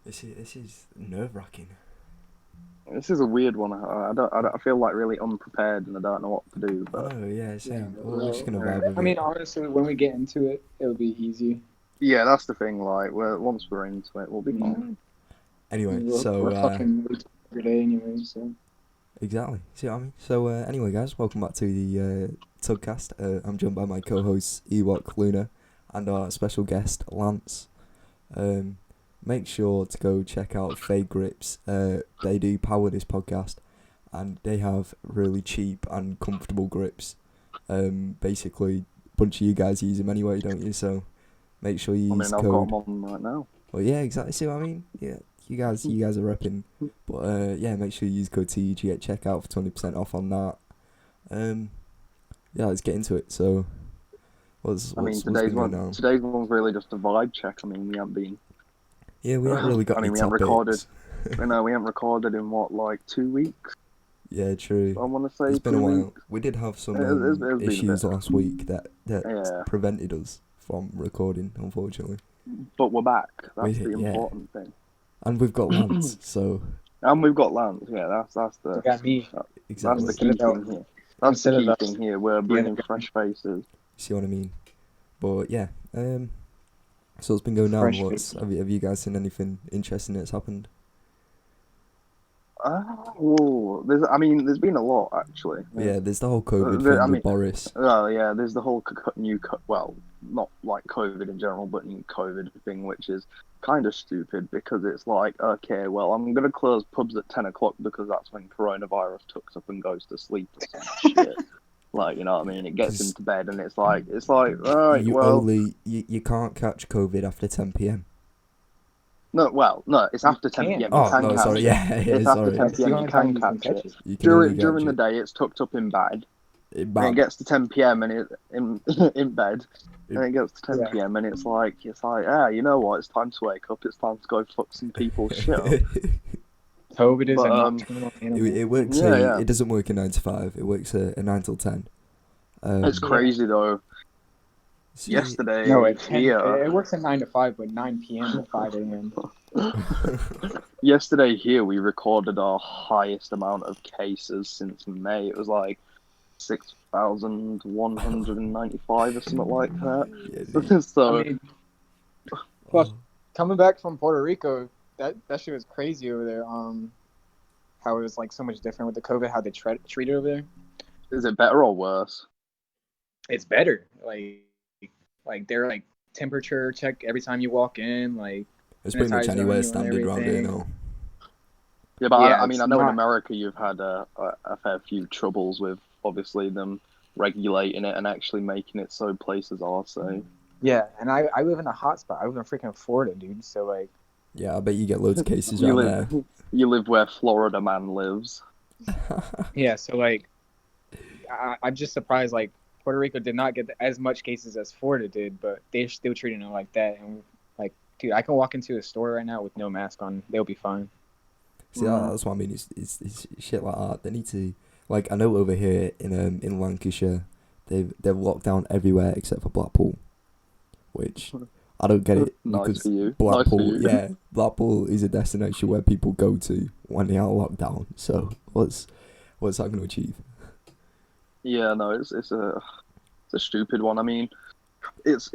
This is nerve-wracking. This is a weird one. I feel like really unprepared and I don't know what to do. I But know, yeah, Yeah, same. We're just well, gonna vibe with I mean, it. honestly, when we get into it, it'll be easy. yeah, that's the thing. Like, once we're into it, we'll be Yeah. fine. Anyway, We're fucking we talk every day anyway, so. exactly. See what I mean? So, anyway, guys, welcome back to the TUGcast. I'm joined by my co-hosts Ewok, Luna, and our special guest Lance. Make sure to go check out Fade Grips. They do power this podcast, and they have really cheap and comfortable grips. Basically, a bunch of you guys use them anyway, don't you? So, make sure you I use mean, I've got code. them on right now. Well, yeah, exactly. See what I mean? Yeah, you guys are repping. But yeah, make sure you use code TUG at checkout for 20% off on that. Yeah, let's get into it. So, what's been going on? Today's one's really just a vibe check. I mean, we haven't been. Yeah, we haven't really got any we haven't topics. recorded. We haven't recorded in what, like 2 weeks. Yeah, true. I want to say It's been a 2 while. weeks. We did have some It's been a issues bit. last week that Yeah. prevented us from recording, unfortunately. But we're back. That's the Yeah. important thing. And we've got Lance, so And we've got Lance. Yeah, that's the You got me. exactly. that's the key thing here. That's the key thing here. We're bringing fresh faces. See what I mean? But yeah, so it's been going on. Have you guys seen anything interesting that's happened? There's been a lot actually. Yeah, there's the whole COVID thing with Boris. Oh yeah, there's the whole not like COVID in general, but new COVID thing, which is kind of stupid because it's like, okay, well, I'm gonna close pubs at 10 o'clock because that's when coronavirus tucks up and goes to sleep or some shit. Like, you know what I mean? It gets into bed and it's like, right, You can't catch COVID after 10 p.m. No, it's after 10 p.m. Oh, no, sorry, It's after 10 p.m. You can catch it. During the day, it's tucked up in bed. And it gets to 10 p.m. and it's in bed. And it gets to 10 p.m. and it's like, you know what? It's time to wake up. It's time to go fuck some people's shit up. COVID is a nocturnal animal. It works. It doesn't work a 9 to 5. It works a 9 till 10. It's crazy though. Yesterday, it works at 9 to 5, but 9 p.m. to 5 a.m. Yesterday here, we recorded our highest amount of cases since May. It was like 6,195 or something like that. Yeah, so, coming back from Puerto Rico, that shit was crazy over there. How it was like so much different with the COVID, how they treat it over there. Is it better or worse? It's better. Like they're like temperature check every time you walk in. Like it's pretty much anywhere standard around here now. Yeah, but I know in America you've had a fair few troubles with obviously them regulating it and actually making it so places are safe. Yeah, and I live in a hot spot. I live in freaking Florida, dude. So like. Yeah, I bet you get loads of cases around there. You live where Florida man lives. Yeah, so like, I'm just surprised. Like Puerto Rico did not get as much cases as Florida did, but they're still treating it like that. And like, dude, I can walk into a store right now with no mask on; they'll be fine. See, that's what I mean. It's shit like that. They need to, like, I know over here in Lancashire, they've locked down everywhere except for Blackpool, which I don't get it. Nice for you. Blackpool, yeah, Blackpool is a destination where people go to when they are locked down. So what's that going to achieve? Yeah, no, it's a stupid one. I mean, it's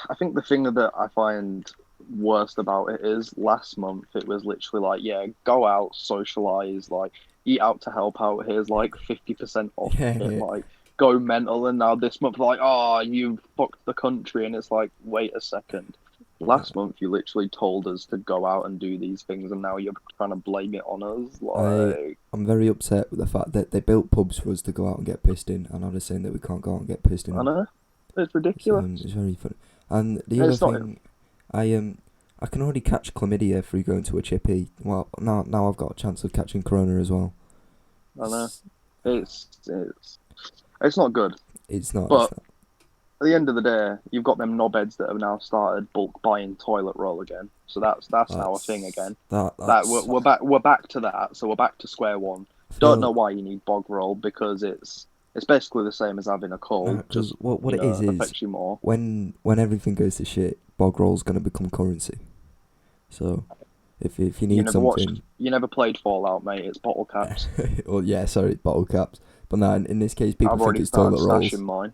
I think the thing that I find worst about it is last month it was literally like, yeah, go out, socialize, like eat out to help out. Here's like 50% off. Like go mental, and now this month like, you fucked the country, and it's like, wait a second. Last month you literally told us to go out and do these things, and now you're trying to blame it on us. Like, I'm very upset with the fact that they built pubs for us to go out and get pissed in, and now they're saying that we can't go out and get pissed in. I know, it's ridiculous. It's very funny. And the other thing, I can already catch chlamydia through going to a chippy. Well, now I've got a chance of catching corona as well. I know, it's not good. It's not. But at the end of the day, you've got them knobheads that have now started bulk buying toilet roll again. So that's now a thing again. We're back to that. So we're back to square one. Don't know why you need bog roll, because it's basically the same as having a cold. Because what it is affects you more. When everything goes to shit, bog roll's going to become currency. So If you You need never watched. something, You never played Fallout, mate. It's bottle caps. or yeah, sorry, bottle caps. But no, in this case, people I've think already it's started toilet rolls. stashing mine.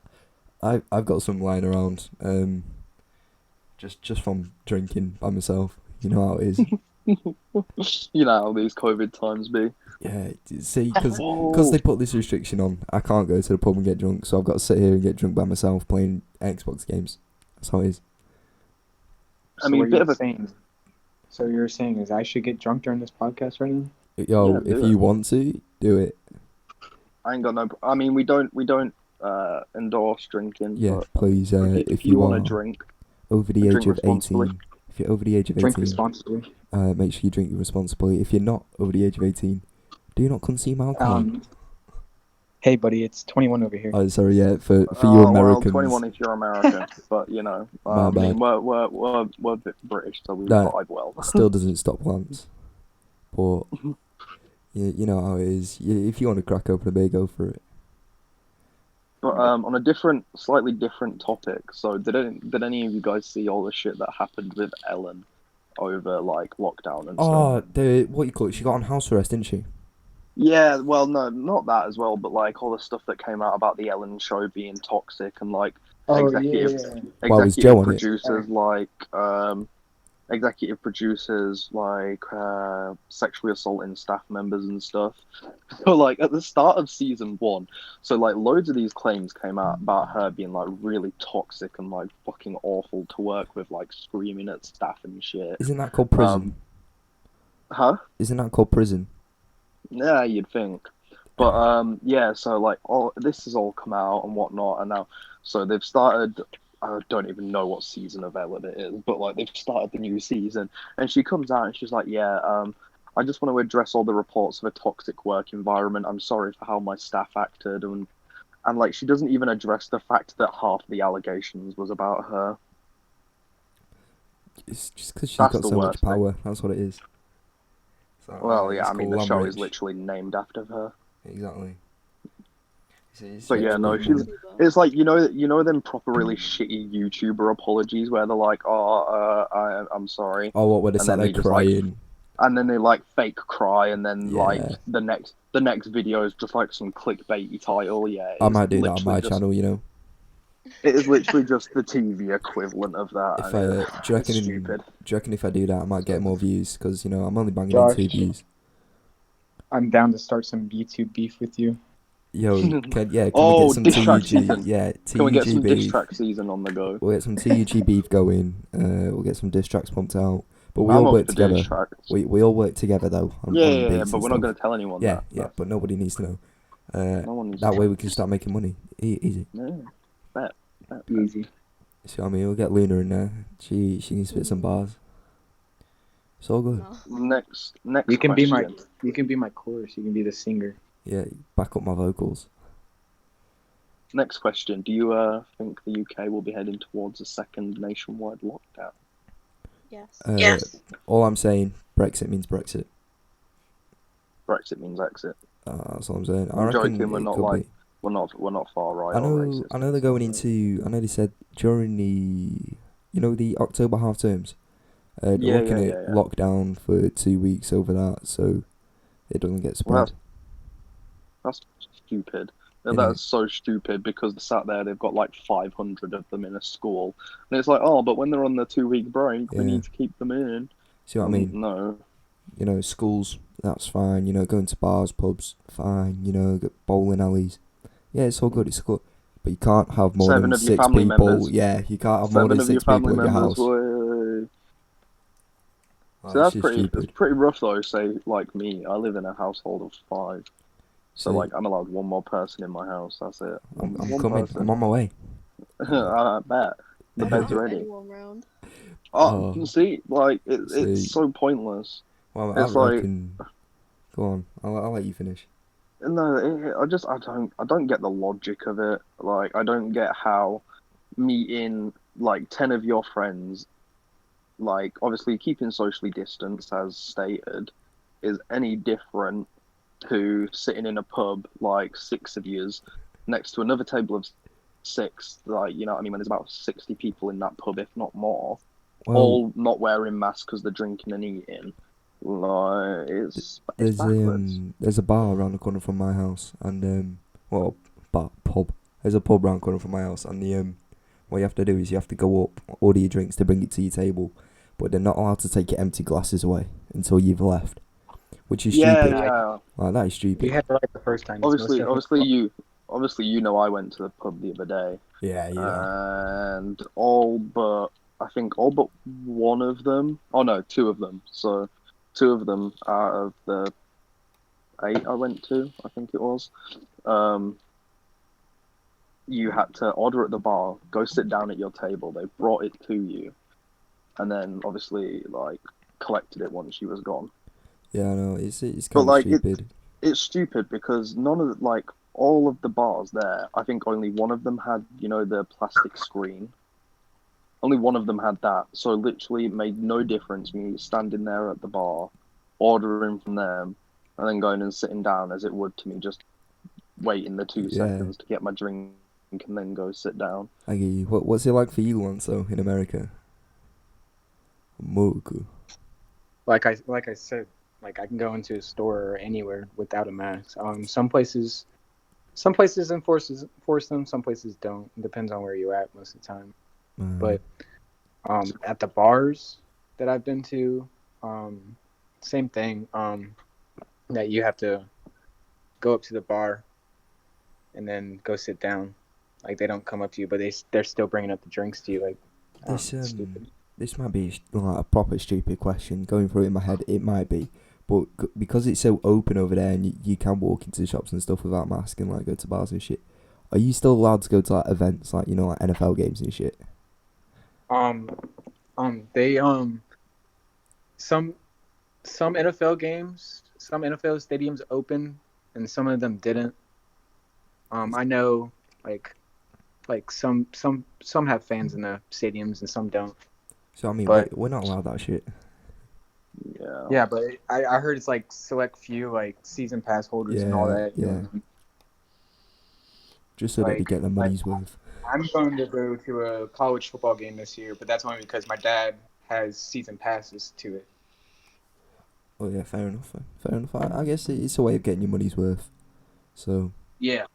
I've got some lying around. Just from drinking by myself. You know how it is. You know how these COVID times be. Yeah, see, because Oh, they put this restriction on, I can't go to the pub and get drunk, so I've got to sit here and get drunk by myself playing Xbox games. That's how it is. I mean, what bit you're of a saying. So you're saying is I should get drunk during this podcast right now? Yo, Yeah, if do you it. want to, do it. I ain't got no. I mean, we don't endorse drinking. Yeah, But please, if if you want to are drink, over the drink age of responsibly. 18, if you're over the age of Drink 18, responsibly. make sure you drink responsibly. If you're not over the age of 18, do not consume alcohol. Hey, buddy, it's 21 over here. Oh, sorry, yeah, for you Well, Americans. 21 if you're American, but you know, My I mean, bad. we're a bit British, so we No, vibe well. Still doesn't stop Lance. But you know how it is. If you want to crack open a beer, go for it. But on a slightly different topic. So did any of you guys see all the shit that happened with Ellen over like lockdown and stuff? Oh, what you call it? She got on house arrest, didn't she? Yeah, well, no, not that as well, but like all the stuff that came out about the Ellen show being toxic and like Well, was Joe on it? producers executive producers like sexually assaulting staff members and stuff. So like at the start of season 1, so like loads of these claims came out about her being like really toxic and like fucking awful to work with, like screaming at staff and shit. Isn't that called prison? Huh? Isn't that called prison? Yeah, you'd think. But yeah, so like all this has all come out and whatnot, and now so they've started. I don't even know what season of Ellen it is, but like they've started the new season, and she comes out and she's like, "Yeah, I just want to address all the reports of a toxic work environment. I'm sorry for how my staff acted," and like she doesn't even address the fact that half the allegations was about her. It's just because she's That's got the so much worst thing. power. That's what it is. So, Well, yeah, it's I mean cool, the I'm show rich. is literally named after her. Exactly. But yeah, no, it's like you know them proper really shitty YouTuber apologies where they're like, "Oh, I'm sorry," Oh, what? Where they and sat then there they just like, crying. and then they like fake cry, and then like Yeah. the next video is just like some clickbaity title. Yeah, I might do that on literally my just- channel, you know. It is literally just the TV equivalent of that. If I mean, do you it's reckon? stupid. Do you reckon if I do that, I might get more views? Because you know I'm only banging Josh. in 2 views. I'm down to start some YouTube beef with you. Yo, can we get some diss track TUG? season. Yeah, Can we get some TUG diss beef. track season on the go? We'll get some TUG beef going. We'll get some diss tracks pumped out. But we I'm all up work for together. diss tracks. We all work together though. On Yeah, beats but and we're not stuff. going to tell anyone Yeah, that. yeah, but nobody needs to know. No one needs That to way know. we can start making money. Easy. Yeah, bet. Easy. See what I mean? We'll get Luna in there. She can spit some bars. It's all good. Next You can question. be my chorus. You can be the singer. Yeah, back up my vocals. Next question. Do you think the UK will be heading towards a second nationwide lockdown? Yes. All I'm saying, Brexit means Brexit. Brexit means exit. That's all I'm saying. I I'm reckon joking, we're it not could like- be. We're not far right I or know. racist. I know they're going into. I know they said during the October half terms. They're Yeah, looking yeah, at yeah. lockdown for 2 weeks over that, so it doesn't get Well, spread. That's stupid. You That's so stupid because they sat there, they've got like 500 of them in a school. And it's like, oh, but when they're on their 2-week break, Yeah. we need to keep them in. See what I mean? No. You know, schools, that's fine. You know, going to bars, pubs, fine. You know, bowling alleys. Yeah, it's all good. It's good. But you can't have more 7 than of your 6 family people. members. Yeah, you can't have more 7 than of your 6 people family in your members. house. Way. Oh, So that's just pretty. stupid. It's pretty rough though. Say like me, I live in a household of 5, so See, like I'm allowed one more person in my house. That's it. I'm One coming. person. I'm on my way. I bet the bed's ready. Anyone round. Oh, Oh. see, like See. it's so pointless. Well, It's I like- reckon. Go on. I'll let you finish. No, I don't get the logic of it. Like I don't get how meeting like 10 of your friends, like obviously keeping socially distanced as stated, is any different to sitting in a pub like 6 of yous next to another table of 6. Like you know what I mean, when there's about 60 people in that pub, if not more, Well, all not wearing masks because they're drinking and eating. Like it's backwards. There's a bar around the corner from my house, and well, pub. There's a pub around the corner from my house, and what you have to do is you have to go up, order your drinks to bring it to your table, but they're not allowed to take your empty glasses away until you've left, which is Yeah, stupid. yeah. Like that is You stupid. had it right the first time. It's most Obviously, definitely obviously, you know, I went to the pub the other day, Yeah. and I think all but one of them. Oh no, two of them. So, two of them out of the 8 I went to, I think it was. Um, you had to order at the bar, go sit down at your table. They brought it to you, and then obviously like collected it once you was gone. Yeah, I know. It's But kind of like stupid. it's stupid because none of like all of the bars there, I think only one of them had, you know, the plastic screen. Only one of them had that. So literally it made no difference me standing there at the bar, ordering from them, and then going and sitting down as it would to me just waiting the 2 seconds to get my drink and then go sit down. I get you. What's it like for you, Lance, though, in America? America. like I said, like I can go into a store or anywhere without a mask. Some places force them, some places don't. It depends on where you're at most of the time. But at the bars that I've been to, same thing. That you have to go up to the bar and then go sit down. Like they don't come up to you, but they're still bringing up the drinks to you. Like stupid. This might be like a proper stupid question. Going through it in my head, it might be. But because it's so open over there and you can walk into shops and stuff without mask and like go to bars and shit, are you still allowed to go to like events like, you know, like NFL games and shit? They some NFL games, some NFL stadiums open and some of them didn't. I know like some have fans in the stadiums and some don't. So I mean, But we're not allowed that shit. Yeah, but I heard it's like select few like season pass holders and all that. Yeah. Just so that they get their money's worth. I'm going to go to a college football game this year, but that's only because my dad has season passes to it. Oh yeah, fair enough. Fair enough. I guess it's a way of getting your money's worth. So Yeah.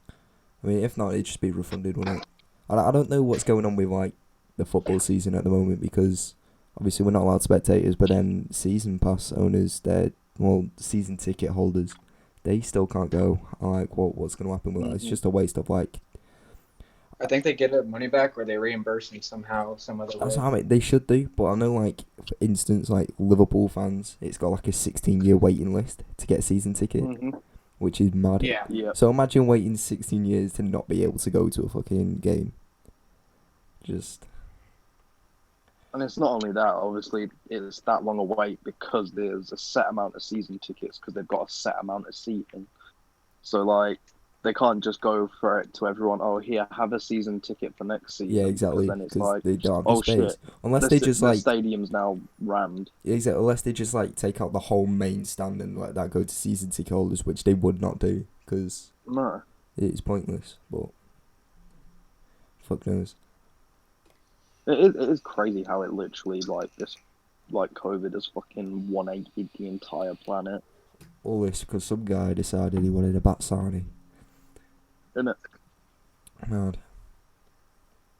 I mean, if not, it'd just be refunded, wouldn't it? I don't know what's going on with like the football season at the moment because obviously we're not allowed spectators, but then season pass owners, season ticket holders, they still can't go. Like, what's going to happen with that? It's just a waste of like. I think they get their money back or they reimburse them somehow, some other way. That's how they should do, but I know, like, for instance, like Liverpool fans, it's got like a 16-year waiting list to get a season ticket, which is mad. Yeah. So imagine waiting 16 years to not be able to go to a fucking game. And it's not only that, obviously, it's that long a wait because there's a set amount of season tickets because they've got a set amount of seating. So, like, they can't just go for it to everyone, oh, here, have a season ticket for next season. Yeah, exactly. Then it's like, they don't have the space. Shit. Unless they just, like... The stadium's now rammed. Exactly, unless they just, like, take out the whole main stand and let that go to season ticket holders, which they would not do, because it's pointless, but... Fuck knows. It is crazy how it literally, like, this, like, COVID has fucking 180'd the entire planet. All this because some guy decided he wanted a bat sarnie. Isn't it? Mad.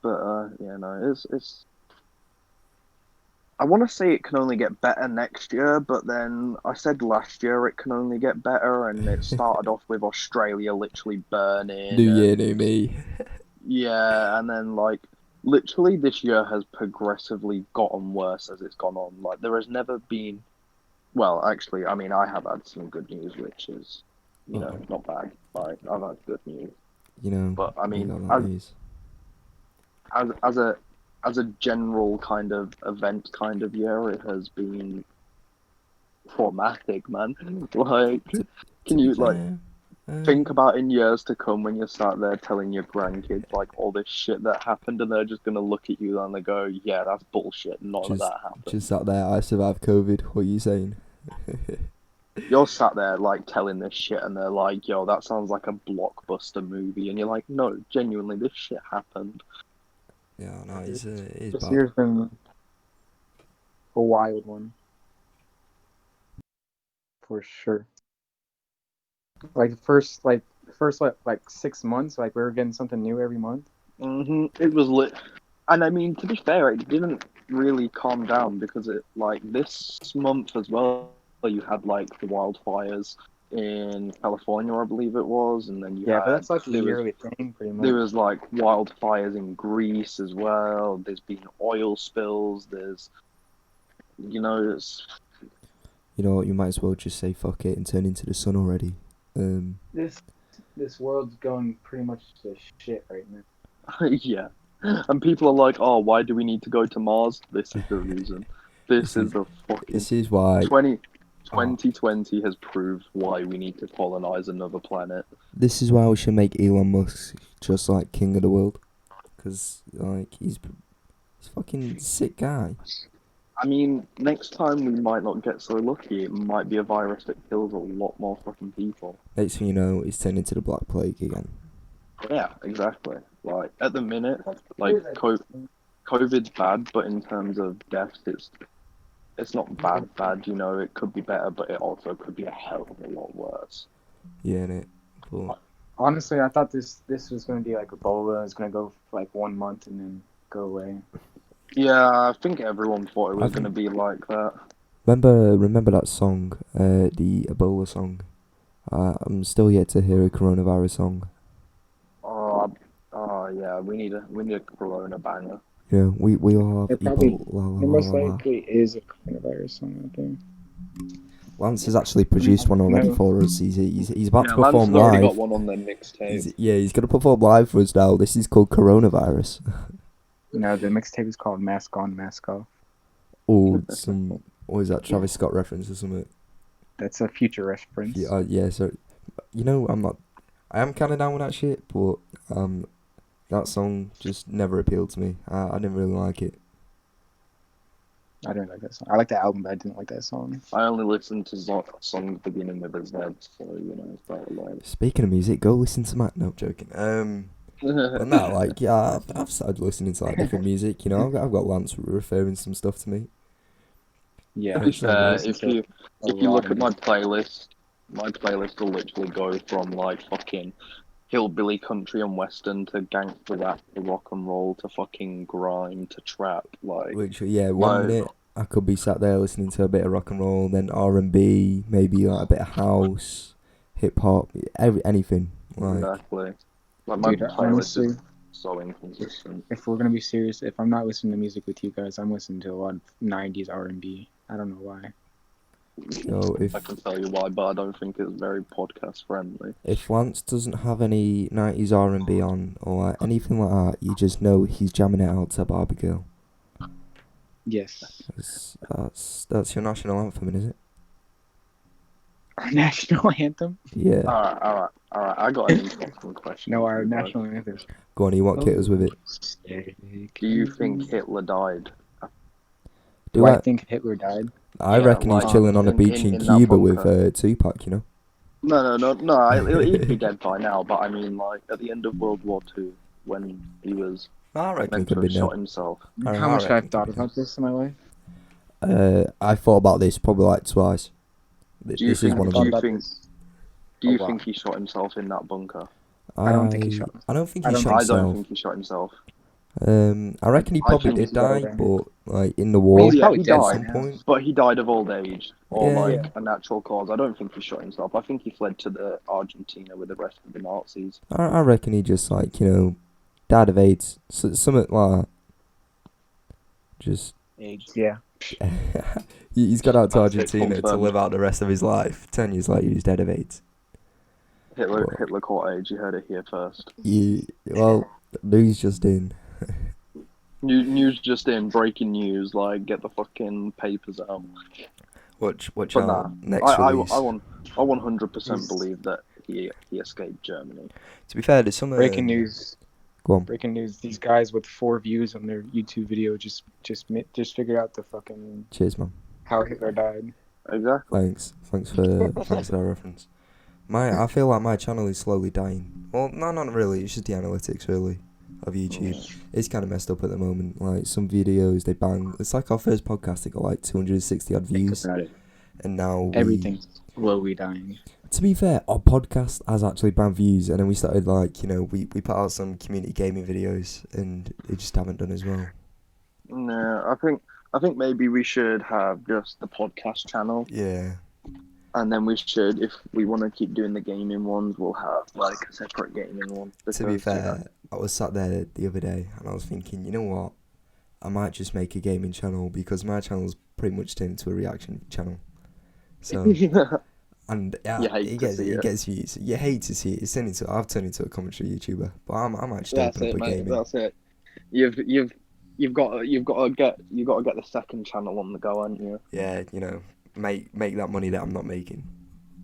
But, yeah, no, it's... I want to say it can only get better next year, but then I said last year it can only get better, and it started off with Australia literally burning. New year, new me. Yeah, and then, like, literally this year has progressively gotten worse as it's gone on. Like, there has never been... Well, actually, I mean, I have had some good news, which is, you know, not bad. Like, I've had good news. You know, but I mean, as a general kind of event kind of year, it has been traumatic, man. Like, can you like think about in years to come when you start there telling your grandkids like all this shit that happened, and they're just gonna look at you and they go, "Yeah, that's bullshit. None of that happened." Just sat there. I survived COVID. What are you saying? You're sat there like telling this shit, and they're like, "Yo, that sounds like a blockbuster movie," and you're like, "No, genuinely, this shit happened." Yeah, no, it's this bad. year's been a wild one. for sure. Like the first 6 months, like we were getting something new every month. It was lit, and I mean, to be fair, it didn't really calm down because it like this month as well. You had like the wildfires in California, I believe it was, and then But that's like a there was yearly thing, pretty much. there was like wildfires in Greece as well. There's been oil spills. There's it's You know what? You might as well just say fuck it and turn into the sun already. This world's going pretty much to shit right now. yeah, and people are like, oh, why do we need to go to Mars? This is the reason. This is the fucking This is why 2020 has proved why we need to colonize another planet. This is why we should make Elon Musk just like king of the world, because like he's fucking sick guy. I mean, next time we might not get so lucky. It might be a virus that kills a lot more fucking people. Next thing you know, he's turned into the Black Plague again. Yeah, exactly. Like at the minute, like COVID's bad, but in terms of deaths, it's not bad. It could be better, but it also could be a hell of a lot worse. Yeah, innit? But Honestly, I thought this was gonna be like Ebola. It's gonna go for like 1 month and then go away. Yeah, I think everyone thought it was going to be like that. remember that song, the Ebola song. I'm still yet to hear a coronavirus song. Oh yeah, we need a corona banger. Yeah, we all have It probably Ebola. There most likely is a coronavirus song out there. Lance has actually produced one already for us. He's about to perform Lance has already live. got one on their mixtape. He's gonna perform live for us now. This is called Coronavirus. No, the mixtape is called Mask On, Mask Off. Or what is that, Travis Scott reference or something? That's a future reference. Yeah, so, I am kind of down with that shit, but, that song just never appealed to me. I didn't really like it. I didn't like that song. I like the album, but I didn't like that song. I only listened to songs beginning with his head, so, it's about like... Speaking of music, go listen to no, joking. But no, like, yeah, I've started listening to, like, different music, I've got Lance referring some stuff to me. Yeah. To be fair, if you look at my playlist will literally go from, like, fucking hillbilly country and western to gangster rap to rock and roll to fucking grime to trap, like... Literally, 1 minute I could be sat there listening to a bit of rock and roll, then R&B, maybe, like, a bit of house, hip-hop, anything. Like, exactly. Like, my playlist is so inconsistent. If we're gonna be serious, if I'm not listening to music with you guys, I'm listening to a lot of 90s R&B. I don't know why. If I can tell you why, but I don't think it's very podcast friendly. If Lance doesn't have any 90s R&B on or like, anything like that, you just know he's jamming it out to Barbie Girl. Yes. That's your national anthem, is it? Our national anthem? Yeah. Alright. I got an interesting question. No, our national anthem. Go on, you want kitters with it? Do you think Hitler died? Do I think Hitler died? I reckon he's chilling on a beach in Cuba with Tupac, No, he'd be dead by now, but I mean, like, at the end of World War II, when he was meant to have shot himself. How much I've thought about this in my life? I thought about this probably like twice. Do you think he shot himself in that bunker? I don't think he shot himself. I don't think he shot himself. I don't think he shot himself. I reckon he probably did die, but like in the war he at died, some point. But he died of old age or a natural cause. I don't think he shot himself. I think he fled to the Argentina with the rest of the Nazis. I reckon he just like died of AIDS, something like that. Just AIDS, yeah. He's got out to Argentina to live out the rest of his life. 10 years later, he's dead of AIDS. Hitler caught AIDS. You heard it here first. Yeah, well, news just in. News just in. Breaking news. Like, get the fucking papers out. Watch But out next release. I 100% believe that he escaped Germany. To be fair, there's some breaking news. Go on. Breaking news. These guys with 4 views on their YouTube video just figured out the fucking. Cheers, man. How Hitler died. Exactly. Thanks for that reference. I feel like my channel is slowly dying. Well, no, not really. It's just the analytics, really, of YouTube. It's kind of messed up at the moment. Like, some videos, they bang. It's like our first podcast, it got like 260 odd views. and now Everything's slowly dying. To be fair, our podcast has actually bad views, and then we started we put out some community gaming videos, and they just haven't done as well. No, I think maybe we should have just the podcast channel. Yeah. And then we should, if we want to keep doing the gaming ones, we'll have like a separate gaming one. Because, to be fair, I was sat there the other day, and I was thinking, you know what? I might just make a gaming channel, because my channel's pretty much turned into a reaction channel. So. And it gets views. You hate to see it. I've turned into a commentary YouTuber, but I'm actually open up a gaming. That's it. You've got to get the second channel on the go, haven't you? Yeah, make that money that I'm not making.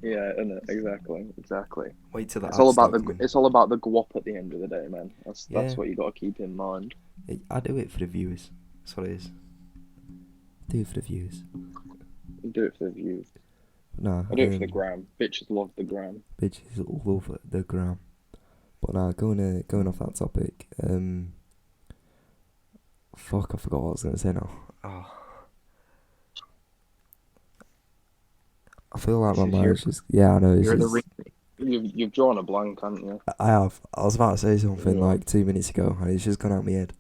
Yeah, exactly. Wait till it's all about the guap at the end of the day, man. That's what you got to keep in mind. I do it for the viewers. That's what it is. Do it for the viewers. You do it for the views. No, I do it for the gram. Bitches love the gram. Bitches all over the gram. But going off that topic. Fuck, I forgot what I was gonna say now. Oh. I feel like my mind's just... Yeah, I know. You've drawn a blank, haven't you? I have. I was about to say something like 2 minutes ago, and it's just gone out my head.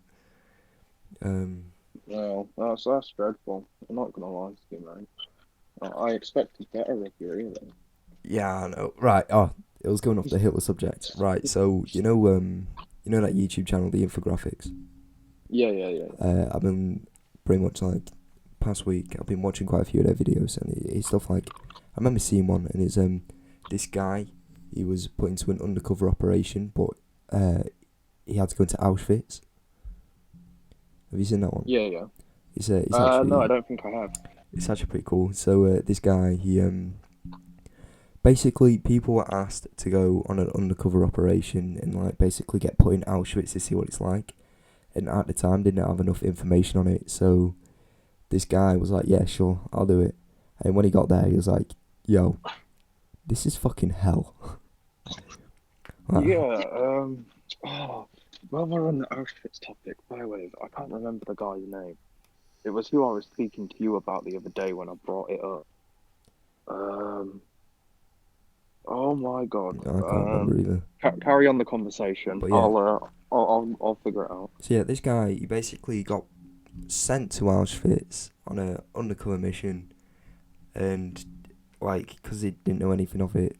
No, that's dreadful. I'm not gonna lie to you, man. I expected better of you, really. Yeah, I know. Right. Oh, it was going off the Hitler subject. Right. So you know that YouTube channel, the Infographics. Yeah. I've been pretty much past week. I've been watching quite a few of their videos, and it's stuff like I remember seeing one, and it's this guy. He was put into an undercover operation, but he had to go into Auschwitz. Have you seen that one? Yeah. It's actually, no, I don't think I have. It's actually pretty cool. So this guy, he basically people were asked to go on an undercover operation and basically get put in Auschwitz to see what it's like. And at the time, didn't have enough information on it. So this guy was like, "Yeah, sure, I'll do it." And when he got there, he was like, "Yo, this is fucking hell." While we're on the Auschwitz topic, by the way, I can't remember the guy's name. It was who I was speaking to you about the other day when I brought it up. Oh my god. I can't remember either. Carry on the conversation. But yeah. I'll figure it out. So yeah, this guy, he basically got sent to Auschwitz on a undercover mission, and because he didn't know anything of it,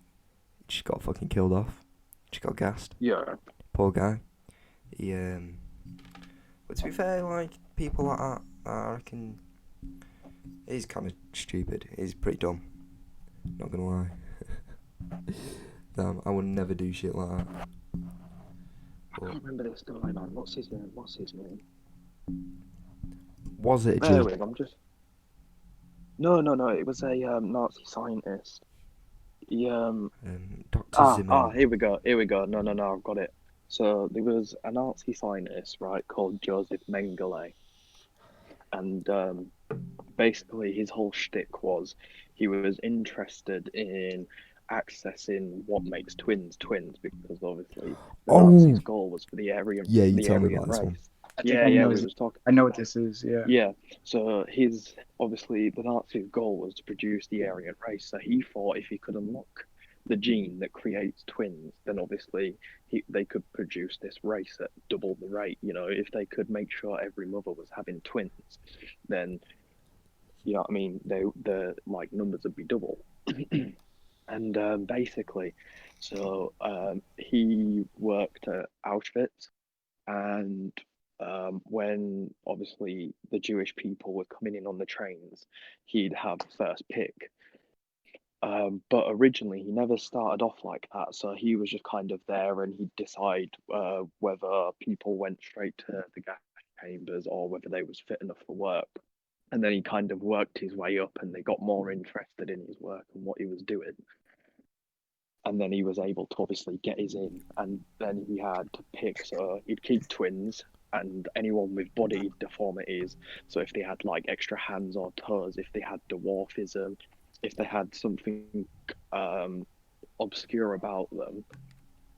he just got fucking killed off. Just got gassed. Yeah. Poor guy. He but to be fair, people like that, I reckon he's kind of stupid. He's pretty dumb. Not gonna lie. Damn, I would never do shit like that. I can't remember this guy, man. What's his name? Was it a Jew? I'm just... No. It was a Nazi scientist. Dr. Zimmer. Here we go. No, I've got it. So there was a Nazi scientist, right, called Joseph Mengele. And basically his whole shtick was he was interested in accessing what makes twins, because obviously the Nazi's goal was for the Aryan race. I know what this is. Yeah. So the Nazi's goal was to produce the Aryan race. So he thought if he could unlock the gene that creates twins, then obviously they could produce this race at double the rate. If they could make sure every mother was having twins, then the numbers would be double. And basically, so he worked at Auschwitz, and when obviously the Jewish people were coming in on the trains, he'd have first pick. But originally he never started off like that, so he was just kind of there, and he'd decide whether people went straight to the gas chambers or whether they was fit enough for work. And then he kind of worked his way up, and they got more interested in his work and what he was doing. And then he was able to obviously get his in, and then he had to pick. So he'd keep twins and anyone with body deformities. So if they had extra hands or toes, if they had dwarfism, if they had something obscure about them,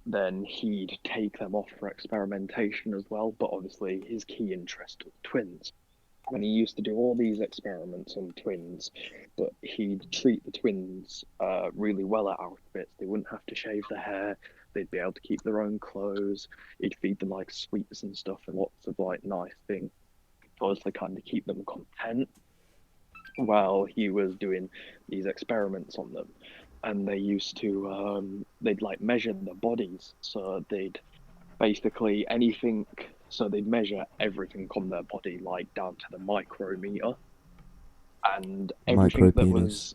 then he'd take them off for experimentation as well. But obviously his key interest was twins. And he used to do all these experiments on twins, but he'd treat the twins really well at Auschwitz. They wouldn't have to shave their hair. They'd be able to keep their own clothes. He'd feed them like sweets and stuff and lots of like nice things, to kind of keep them content while he was doing these experiments on them. And they used to they'd like measure their bodies, so they'd basically anything. So they'd measure everything on their body, like down to the micrometer, and everything that was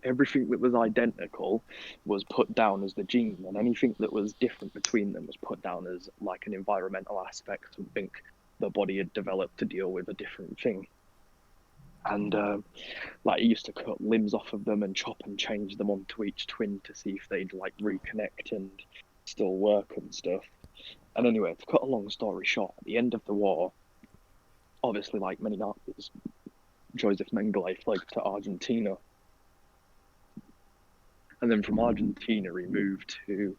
everything that was identical was put down as the gene, and anything that was different between them was put down as like an environmental aspect, something the body had developed to deal with a different thing. And like he used to cut limbs off of them and chop and change them onto each twin to see if they'd like reconnect and still work and stuff. And anyway, to cut a long story short, at the end of the war, obviously, like many Nazis, Joseph Mengele fled to Argentina. And then from Argentina, he moved to,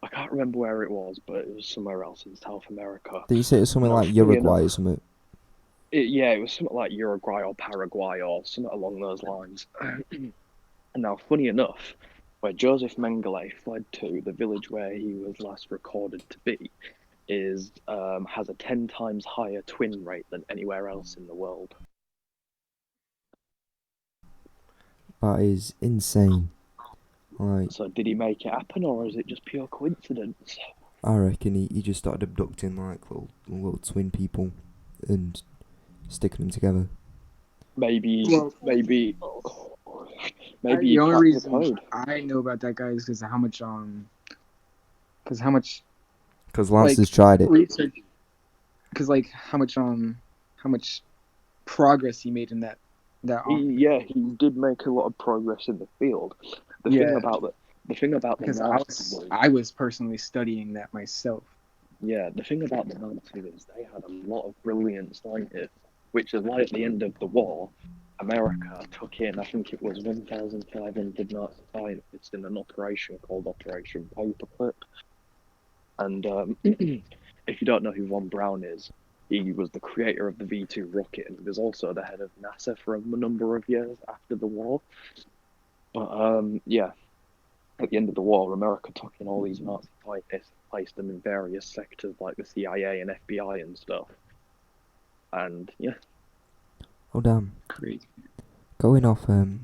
I can't remember where it was, but it was somewhere else in South America. Did you say it was something like Uruguay or something? It was something like Uruguay or Paraguay or something along those lines. And now, funny enough, where Joseph Mengele fled to, the village where he was last recorded to be, has a 10 times higher twin rate than anywhere else in the world. That is insane. Like, so did he make it happen, or is it just pure coincidence? I reckon he just started abducting like little twin people and sticking them together. Maybe the he only cracked reason the code. I know about that guy is because how much Because Lance has tried it. research, because like how much progress he made in that. He did make a lot of progress in the field. The thing about because the Nazis I was personally studying that myself. Yeah, the thing about the Nazis is they had a lot of brilliant scientists, which is why at the end of the war, America took in, I think it was 1,500 Nazi scientists in an operation called Operation Paperclip. And if you don't know who Von Braun is, he was the creator of the V2 rocket, and he was also the head of NASA for a number of years after the war. But at the end of the war, America took in all these Nazi scientists, placed them in various sectors like the CIA and FBI and stuff. And yeah. Oh damn! Crazy. Going off of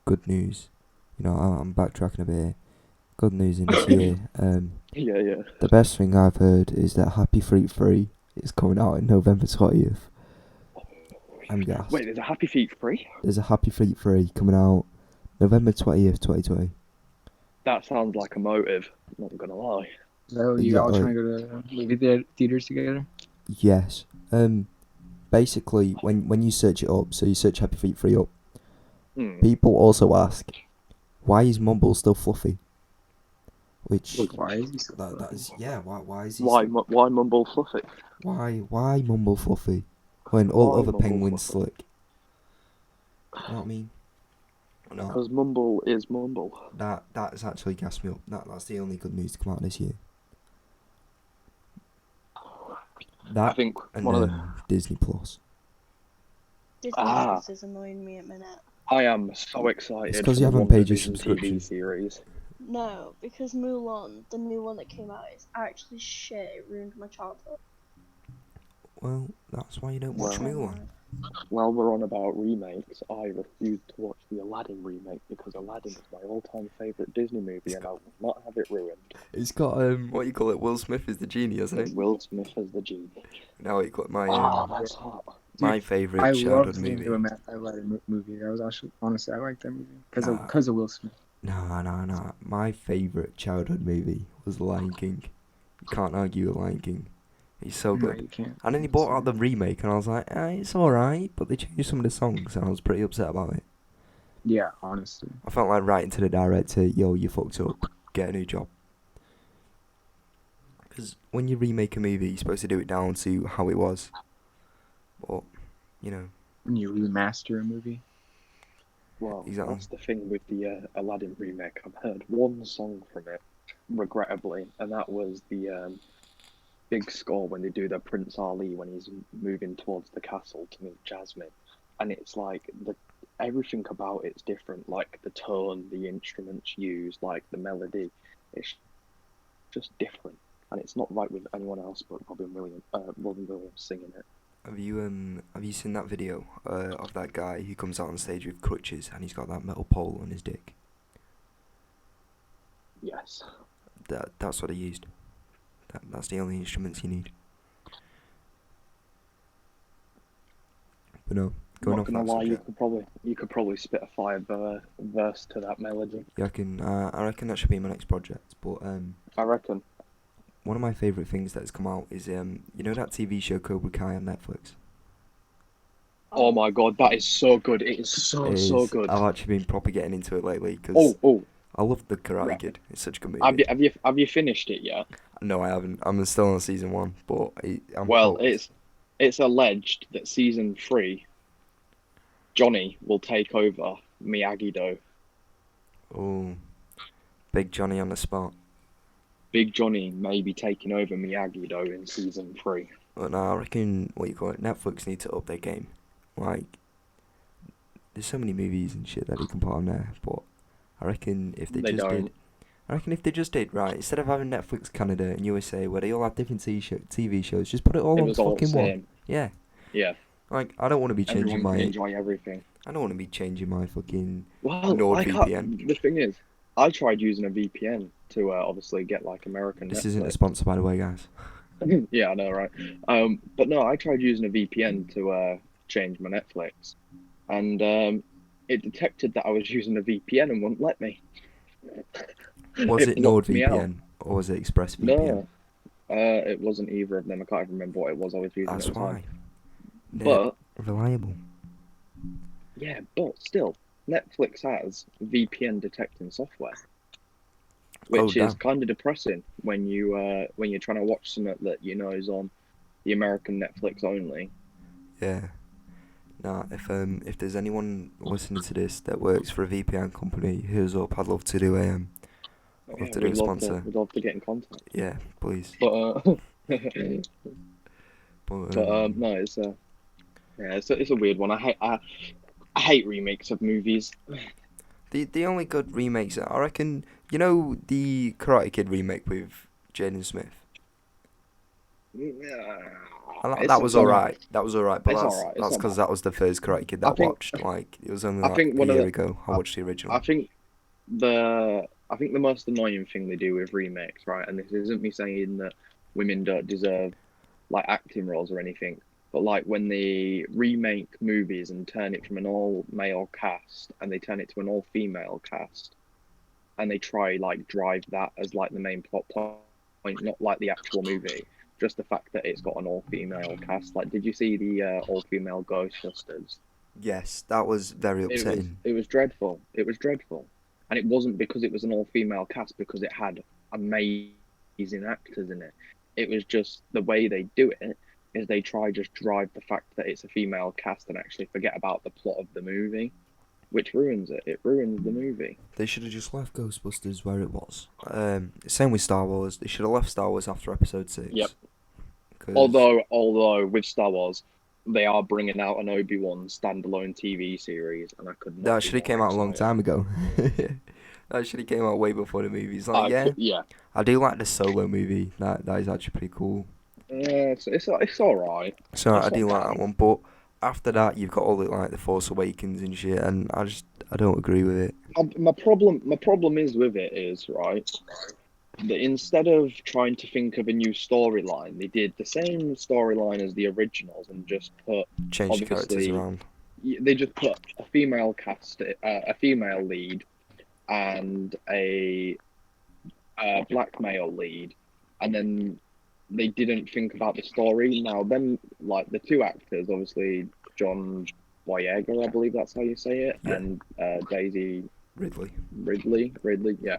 good news. You know, I'm backtracking a bit here. Good news in this year. Yeah. The best thing I've heard is that Happy Feet 3 is coming out in November 20th. I'm gassed. Wait, there's a Happy Feet 3? There's a Happy Feet 3 coming out November 20th, 2020. That sounds like a motive, not gonna lie. So you all trying to go to movie theaters together? Yes. Basically, when you search it up, so you search Happy Feet 3 up, people also ask, why is Mumble still fluffy? Which why is he so fluffy? That is, yeah. Why is he? Why Mumble fluffy? Why Mumble fluffy when all other penguins slick? You know what I mean? No. Because Mumble is Mumble. That's actually gassed me up. That's the only good news to come out this year. That I think and one of the Disney Plus. Disney Plus is annoying me at minute. I am so excited. It's because you haven't paid your subscription. TV series. No, because Mulan, the new one that came out, is actually shit. It ruined my childhood. Well, that's why you don't watch Mulan. While we're on about remakes, I refuse to watch the Aladdin remake because Aladdin is my all-time favourite Disney movie, and I will not have it ruined. It's got what you call it? Will Smith is the genie, isn't it? Will Smith as the genie. Now you got my that's hot. my favourite childhood movie. I love the movie. That was actually honestly I like that movie because of Will Smith. No. My favourite childhood movie was The Lion King. You can't argue with Lion King. He's so good. No, you can't. And then he brought out the remake, and I was like, it's alright, but they changed some of the songs, and I was pretty upset about it. Yeah, honestly. I felt like writing to the director, yo, you fucked up, get a new job. Because when you remake a movie, you're supposed to do it down to how it was. But, you know. When you remaster a movie. Well, exactly. That's the thing with the Aladdin remake. I've heard one song from it, regrettably, and that was the big score when they do the Prince Ali when he's moving towards the castle to meet Jasmine, and it's like everything about it's different, like the tone, the instruments used, like the melody, it's just different, and it's not right with anyone else but Robin Williams singing it. Have you seen that video of that guy who comes out on stage with crutches and he's got that metal pole on his dick? Yes. That's what he used. That's the only instruments you need. But no, going off that Not gonna lie, subject. you could probably spit a fire verse to that melody. Yeah, I reckon that should be my next project. But I reckon. one of my favourite things that has come out is you know that TV show Cobra Kai on Netflix? Oh my god, that is so good. It is so good. I've actually been proper getting into it lately because I love the Karate Right. Kid. It's such a good movie. Have you finished it yet? No, I haven't. I'm still on season 1, but I'm Well, hooked. it's alleged that season 3, Johnny will take over Miyagi-Do. Oh, Big Johnny on the spot. Big Johnny may be taking over Miyagi-Do in season 3. But no, I reckon Netflix need to up their game. Like, there's so many movies and shit that they can put on there, but I reckon if they just did right, instead of having Netflix Canada and USA where they all have different TV shows, just put it all It on was all fucking the one. same. Yeah. Yeah. Like, I don't want to be changing Everyone can enjoy everything. I don't want to be changing my fucking Well, NordVPN. the thing is, I tried using a VPN to obviously get like American This Netflix. isn't a sponsor, by the way, guys. Yeah, I know, right? But no, I tried using a VPN to change my Netflix, and it detected that I was using a VPN and wouldn't let me. Was it blocked me out. NordVPN or was it ExpressVPN? No, it wasn't either of them. I can't even remember what it was I was using That's at the time. why. They're But reliable. yeah, but still, Netflix has VPN detecting software, which is damn. kind of depressing when you're trying to watch something that you know is on the American Netflix only. Yeah. Nah, if there's anyone listening to this that works for a VPN company, hit us up. I'd love to do a Yeah, to do a sponsor. we'd love to get in contact. Yeah, please. But But no, it's a weird one. I hate remakes of movies. the only good remakes, I reckon, you know the Karate Kid remake with Jaden Smith. That was alright. That was alright, but It's that's alright, it's that's not because bad. that was the first Karate Kid that I watched. Like, it was only I like think a one of year the- ago. I watched the original. I think the most annoying thing they do with remakes, right? And this isn't me saying that women don't deserve like acting roles or anything, but like when they remake movies and turn it from an all-male cast and they turn it to an all-female cast, and they try like drive that as like the main plot point, not like the actual movie, just the fact that it's got an all-female cast. Like, did you see the all-female Ghostbusters? Yes, that was very upsetting. It was dreadful. It was dreadful. And it wasn't because it was an all-female cast, because it had amazing actors in it. It was just the way they do it is they try just drive the fact that it's a female cast and actually forget about the plot of the movie, which ruins it. It ruins the movie. They should have just left Ghostbusters where it was. Same with Star Wars. They should have left Star Wars after Episode 6. Yep. 'Cause Although with Star Wars, they are bringing out an Obi-Wan standalone TV series, and I could not. that be should have more came out a long excited. time ago. That should have came out way before the movies. Like, Yeah. I do like the Solo movie. That is actually pretty cool. It's all right. So It's I do not like bad. that one. But after that, you've got all the Force Awakens and shit, and I don't agree with it. My problem is with it is, right, that instead of trying to think of a new storyline, they did the same storyline as the originals and just put Change the characters Obviously- around. they just put a female cast, a female lead, and a black male lead, and then they didn't think about the story. Now, then, like the two actors, obviously John Boyega, I believe that's how you say it, Yeah. and Daisy Ridley. Ridley, yeah,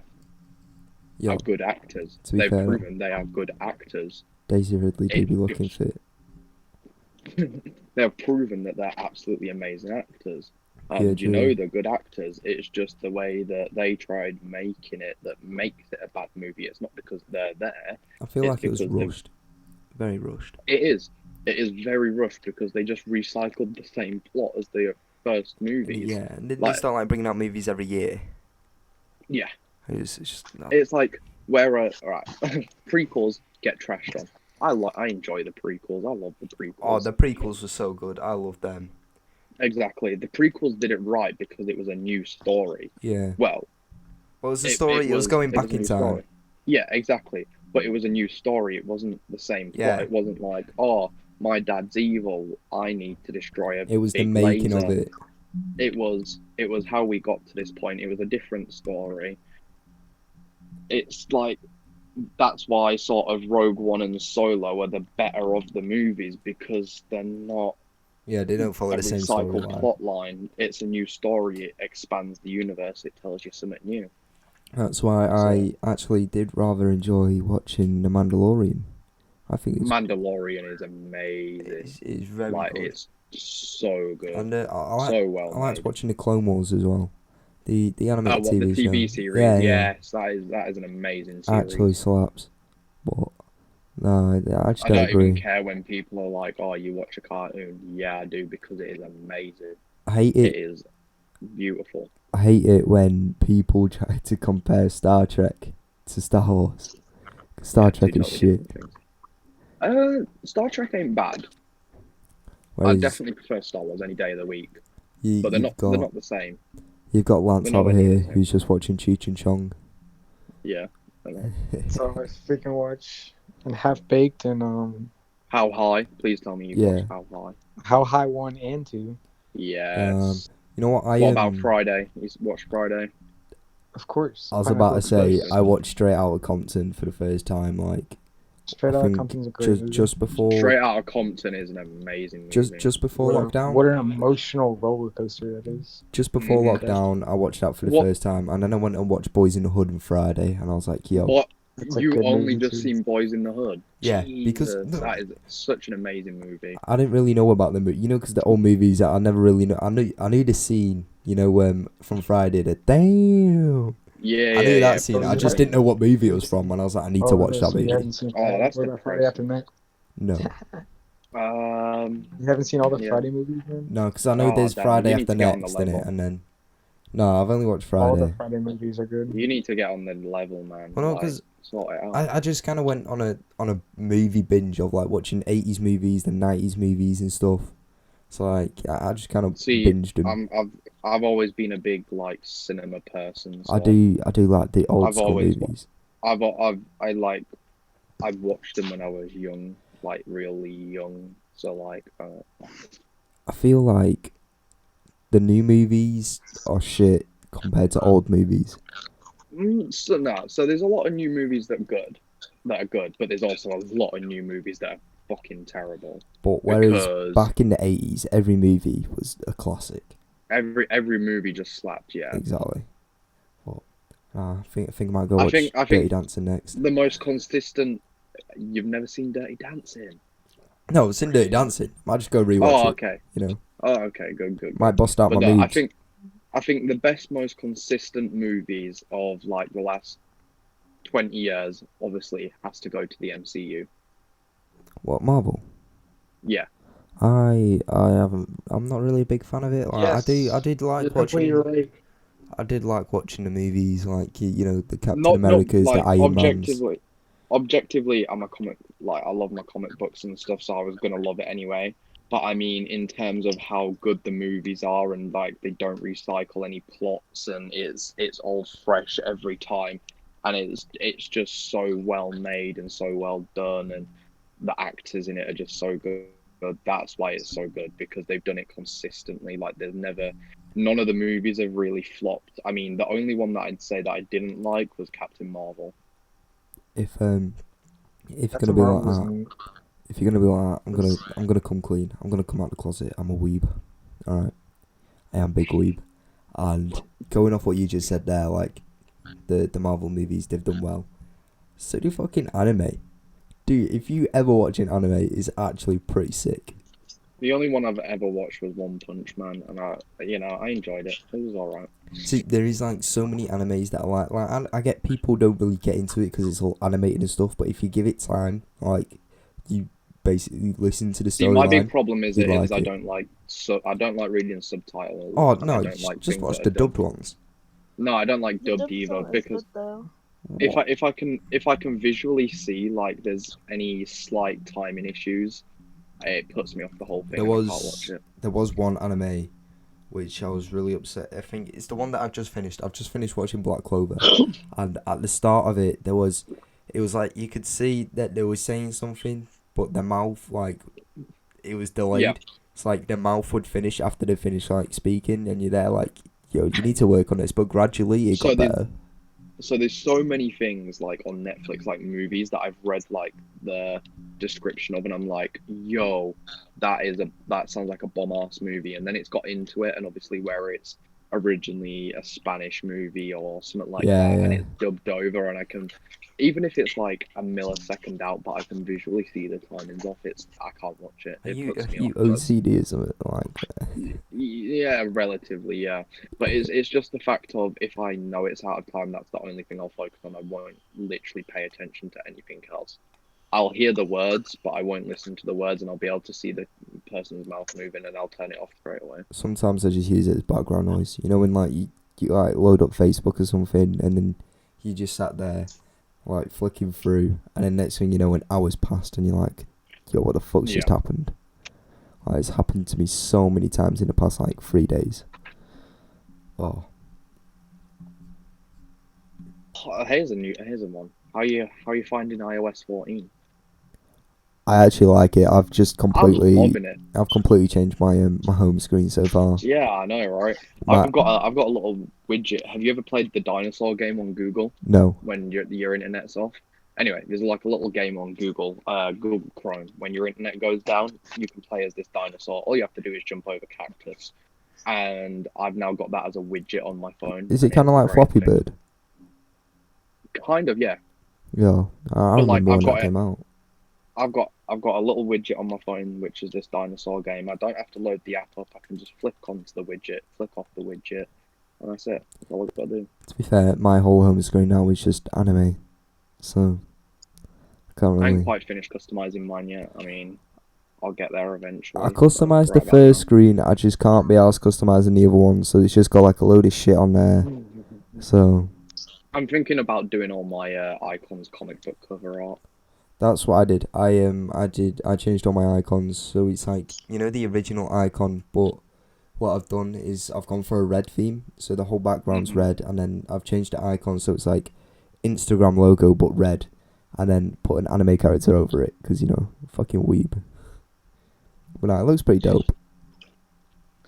Yeah, are good actors. to be They've fair- proven they are good actors. Daisy Ridley do It- be looking fit. They've proven that they're absolutely amazing actors. Yeah, You true. know they're good actors. It's just the way that they tried making it that makes it a bad movie. It's not because they're there. I feel It's like it was because they've- rushed. Very rushed. It is. It is very rushed because they just recycled the same plot as the first movies. Yeah, and they Like- start like bringing out movies every year. Yeah. It's just no. It's like where alright, prequels get trashed on. I enjoy the prequels. I love the prequels. Oh, the prequels were so good. I love them. Exactly. The prequels did it right because it was a new story. Yeah. Well, Well, it was a story. It was going back in new time. story. Yeah, exactly. But it was a new story. It wasn't the same plot. Yeah. It wasn't like, oh, my dad's evil. I need to destroy a It was the big making laser. of it. It was how we got to this point. It was a different story. It's like that's why sort of Rogue One and Solo are the better of the movies because they're not Yeah, they don't follow a the same recycled storyline. plot line. It's a new story. It expands the universe. It tells you something new. That's why I actually did rather enjoy watching The Mandalorian. I think it's Mandalorian is amazing. it's very Like good. it's so good, And I so well liked made. watching the Clone Wars as well. The animated What, TV the TV show. series? Yeah, Yes, that is an amazing series. Actually slaps. But no, I just I don't don't agree. even care when people are like, "Oh, you watch a cartoon?" Yeah, I do because it is amazing. I hate It it. is beautiful. I hate it when people try to compare Star Trek to Star Wars. Star Trek Two is totally shit. different things. Star Trek ain't bad. I Whereas definitely prefer Star Wars any day of the week, you, but they're you've not the same. got Lance they're not over really the here same. who's just watching Cheech and Chong. Yeah. I know. So I freaking watch and Half Baked and How High? Please tell me you Yeah. watched How High. How High 1 and 2. Yes. You know what? What about Friday? You watched Friday? Of course. I was Pineapple about to say Express. I watched Straight Outta Compton for the first time, like Straight I Outta think Compton's a great movie. just before Straight Outta Compton is an amazing movie. just before lockdown. What an emotional roller coaster that is. Just before Mhm. lockdown, I watched that for the What- first time, and then I went and watched Boys in the Hood on Friday, and I was like, yo, But It's a you good only movie just too. seen Boys in the Hood. Yeah, because Jesus, no. that is such an amazing movie. I didn't really know about them, but because the old movies, I never really know. I knew the scene, from Friday. The damn. Yeah, I knew yeah, that scene. Oh, I you just like- didn't know what movie it was from, and I was like, I need to watch that so you movie. haven't seen Oh, that's what about Friday After depressing. Next? No, You haven't seen all the Yeah. Friday movies, man? no, because I know Oh, there's damn, Friday you need After to get on the Next in it, level. and then no, I've only watched All the Friday. Friday movies are good. You need to get on the level, man. Well, no, Like, 'cause sort it out. I just kind of went on a movie binge of like watching 80s movies and 90s movies and stuff. So like I just kind of See, binged them. I've always been a big like cinema person. So I do like the old I've school always movies. I've watched them when I was young, like really young. So like, I feel like the new movies are shit compared to old movies. so there's a lot of new movies that are good, but there's also a lot of new movies that are fucking terrible. But whereas Because- back in the 80s, every movie was a classic. Every movie just slapped, yeah. Exactly. But I think I might go I watch think- Dirty Dancing next. The most consistent. You've never seen Dirty Dancing? No, it's in Dirty Dancing. Might just go rewatch Oh, it. okay. You know, Oh, okay. Good. might bust out But my no, moves. I think the best, most consistent movies of like the last 20 years, obviously, has to go to the MCU. What, Marvel? Yeah. I haven't. I'm not really a big fan of it. Like, I did like You're watching. completely right. I did like watching the movies, like the Captain Not Americas, like the Iron Mans. objectively, I'm a comic, like I love my comic books and stuff, so I was gonna love it anyway. But I mean, in terms of how good the movies are, and like they don't recycle any plots, and it's all fresh every time, and it's just so well made and so well done, and the actors in it are just so good. That's why it's so good, because they've done it consistently. Like none of the movies have really flopped. I mean, the only one that I'd say that I didn't like was Captain Marvel. If you're Captain gonna be like Marvel that, if you're gonna be like that, I'm gonna come clean. I'm gonna come out the closet. I'm a weeb. All right, I am big weeb. And going off what you just said there, like the Marvel movies, they've done well. So do fucking anime. Dude, if you ever watch an anime, it's actually pretty sick. The only one I've ever watched was One Punch Man, and I enjoyed it. It was alright. See, there is like so many animes that are I get people don't really get into it because it's all animated and stuff, but if you give it time, like you basically listen to the See, my big storyline. problem is You it is like I it. don't like I don't like reading subtitles. Oh and I no, don't like just things watch that the are dubbed. dubbed ones. No, I don't like The dubbed dubbed either one is because good though. What? if I can visually see like there's any slight timing issues, it puts me off the whole thing. There And I can't watch was it. there was one anime which I was really upset. I think it's the one that I've just finished. I've just finished watching Black Clover, and at the start of it, it was like you could see that they were saying something, but their mouth like it was delayed. Yeah. It's like their mouth would finish after they finish like speaking, and you're there like, yo, you need to work on this. But gradually it So got better. So there's so many things like on Netflix, like movies that I've read like the description of, and I'm like, yo, that sounds like a bomb ass movie, and then it's got into it, and obviously where it's originally a Spanish movie or something like Yeah, that, and yeah. it's dubbed over, and I can, even if it's like a millisecond out, but I can visually see the timings off, I can't watch it. Are It you puts me off. OCD or something like that? Yeah, relatively, yeah. But it's just the fact of if I know it's out of time, that's the only thing I'll focus on. I won't literally pay attention to anything else. I'll hear the words, but I won't listen to the words, and I'll be able to see the person's mouth moving, and I'll turn it off straight away. Sometimes I just use it as background noise. You know when like you like load up Facebook or something, and then you just sat there like flicking through, and then next thing you know, an hour's passed, and you're like, yo, what the fuck's just happened? Like, it's happened to me so many times in the past like 3 days. Oh. Here's a one. How are you finding iOS 14? I actually like it. I've just I'm completely loving it. I've completely changed my my home screen so far. Yeah, I know, right? My- I've got a little widget. Have you ever played the dinosaur game on Google No. when your internet's off? Anyway, there's like a little game on Google Chrome. When your internet goes down, you can play as this dinosaur. All you have to do is jump over cactus. And I've now got that as a widget on my phone. Is it kind of like Flappy Bird? Kind of, yeah. Yeah, I But, like, remember when I've got that came out. I've got a little widget on my phone, which is this dinosaur game. I don't have to load the app up. I can just flick onto the widget, flick off the widget, and that's it. That's all I've got to do. To be fair, my whole home screen now is just anime, so I can't I really. ain't quite finished customizing mine yet. I mean, I'll get there eventually. I customised the Right about first now. screen. I just can't be asked customizing the other one, so it's just got like a load of shit on there. So I'm thinking about doing all my icons comic book cover art. that's what I did. I changed all my icons, so it's like, you know, the original icon, but what I've done is I've gone for a red theme, so the whole background's red, and then I've changed the icon so it's like Instagram logo but red, and then put an anime character over it, because, you know, fucking weeb. But no, it looks pretty dope.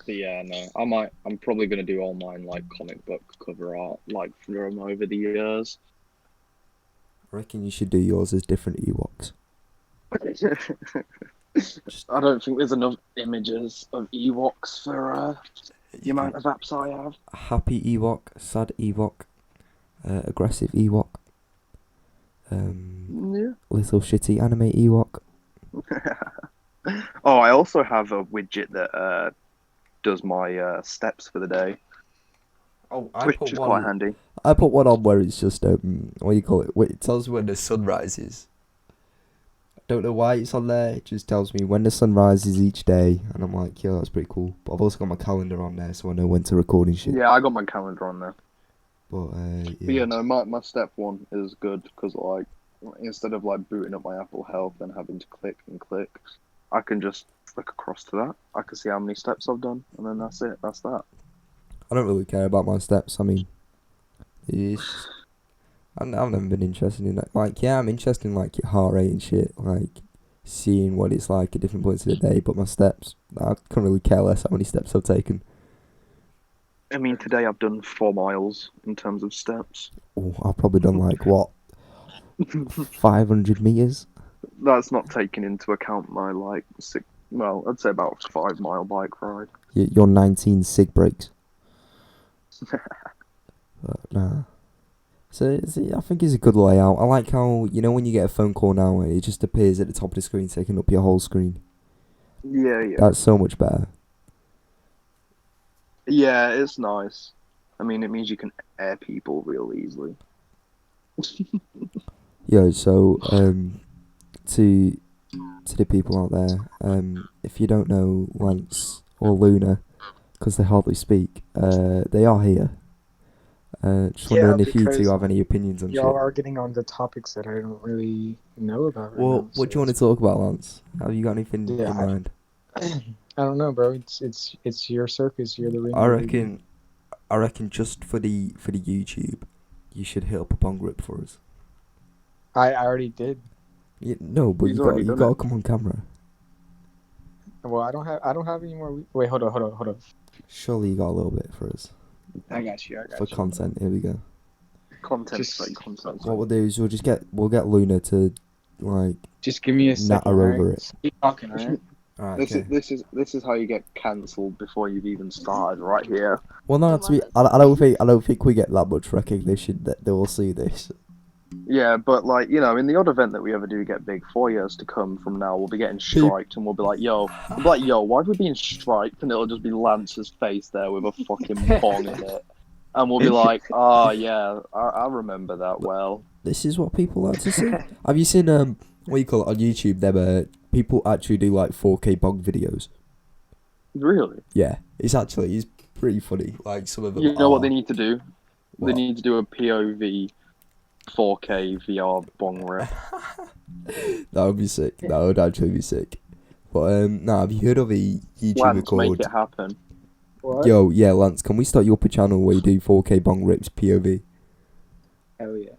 So yeah, no, I'm probably gonna do all mine like comic book cover art, like from over the years. I reckon you should do yours as different Ewoks. I don't think there's enough images of Ewoks for the amount of apps I have. Happy Ewok, sad Ewok, aggressive Ewok, Yeah. little shitty anime Ewok. Oh, I also have a widget that does my steps for the day, Oh, which is quite handy. I put one on where it's just what do you call it? It tells me when the sun rises. I don't know why it's on there. It just tells me when the sun rises each day, and I'm like, yeah, that's pretty cool. But I've also got my calendar on there, so I know when to record and shit. Yeah, I got my calendar on there. But But yeah, no, my step one is good because like instead of like booting up my Apple Health and having to click and click, I can just flick across to that. I can see how many steps I've done, and then that's it. That's that. I don't really care about my steps. I mean, I've never been interested in that. Like, yeah, I'm interested in like your heart rate and shit, like seeing what it's like at different points of the day. But my steps, I couldn't really care less how many steps I've taken. I mean, today I've done 4 miles in terms of steps. Oh, I've probably done like what, 500 meters. That's not taking into account my like I'd say about 5 mile bike ride. Your 19 sig breaks. But nah. So I think it's a good layout. I like how, you know, when you get a phone call now, it just appears at the top of the screen, taking up your whole screen. Yeah, yeah. That's so much better. Yeah, it's nice. I mean, it means you can air people real easily. Yo, so to to the people out there, if you don't know Lance or Luna, because they hardly speak, they are here. Just Yeah, wondering if you two because have any opinions on y'all shit. are getting on the topics that I don't really know about right Well, now. what do you want to talk about, Lance? Have you got anything Yeah, in mind? I don't know, bro. It's your circus. You're the I ringleader. reckon just for the YouTube, you should hit up a bong rip for us. I already did. No, but He's already you done got to it. come on camera. Well, I don't have any more. Wait, hold on. Surely you got a little bit for us I got you. for content. Here we go. Content, Just- like content. What we'll do is we'll get Luna to like Just give me a second. natter Alright? over it. Keep talking, alright? Alright, okay. This is how you get cancelled before you've even started, right here. Well, no, to be, I don't think we get that much recognition that they will see this. Yeah, but like, you know, in the odd event that we ever do get big, 4 years to come from now, we'll be getting striked, and we'll be like, yo, why are we being striked? And it'll just be Lance's face there with a fucking bong in it, and we'll be like, oh yeah, I remember that well. This is what people like to see. Have you seen what you call it on YouTube? There, people actually do like 4K bong videos. Really? Yeah, it's pretty funny. Like some of them. You know what they need to do? What? They need to do a POV 4K VR bong rip. That would be sick. That would actually be sick. But nah, have you heard of a YouTuber Lance, make called? it happen. What? Yo, yeah, Lance, can we start you up a channel where you do 4K bong rips POV? Hell yeah.